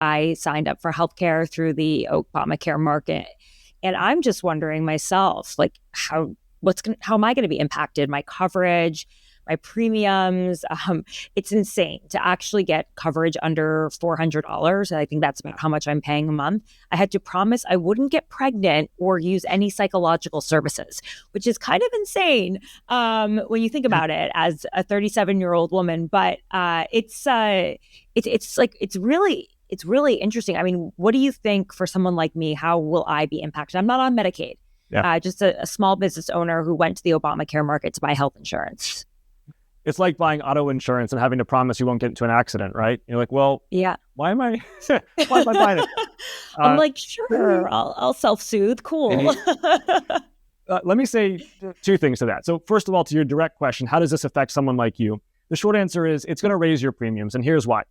I signed up for healthcare through the Obamacare market. And I'm just wondering myself, like, how am I going to be impacted? My coverage, my premiums. It's insane to actually get coverage under $400. I think that's about how much I'm paying a month. I had to promise I wouldn't get pregnant or use any psychological services, which is kind of insane when you think about it as a 37-year-old woman. But it's really interesting. I mean, what do you think for someone like me? How will I be impacted? I'm not on Medicaid. Yeah. Just a small business owner who went to the Obamacare market to buy health insurance. It's like buying auto insurance and having to promise you won't get into an accident, right? You're like, well, yeah. why am I buying it? I'm like, sure, I'll self-soothe. Cool. Let me say two things to that. So first of all, to your direct question, how does this affect someone like you? The short answer is it's going to raise your premiums. And here's why.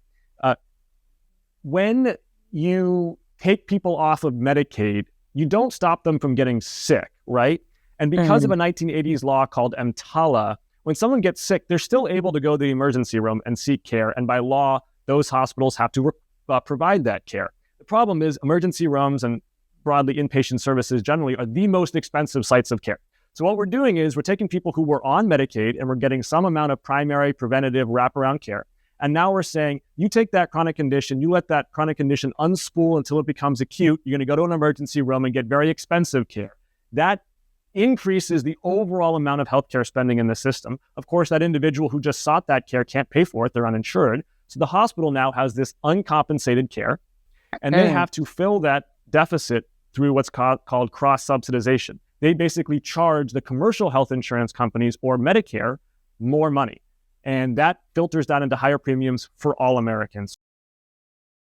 When you take people off of Medicaid, you don't stop them from getting sick, right? And because of a 1980s law called EMTALA, when someone gets sick, they're still able to go to the emergency room and seek care. And by law, those hospitals have to provide that care. The problem is emergency rooms and broadly inpatient services generally are the most expensive sites of care. So what we're doing is we're taking people who were on Medicaid and we're getting some amount of primary preventative wraparound care. And now we're saying, you take that chronic condition, you let that chronic condition unspool until it becomes acute. You're going to go to an emergency room and get very expensive care. That increases the overall amount of healthcare spending in the system. Of course, that individual who just sought that care can't pay for it. They're uninsured. So the hospital now has this uncompensated care, and they have to fill that deficit through what's called cross-subsidization. They basically charge the commercial health insurance companies or Medicare more money. And that filters down into higher premiums for all Americans.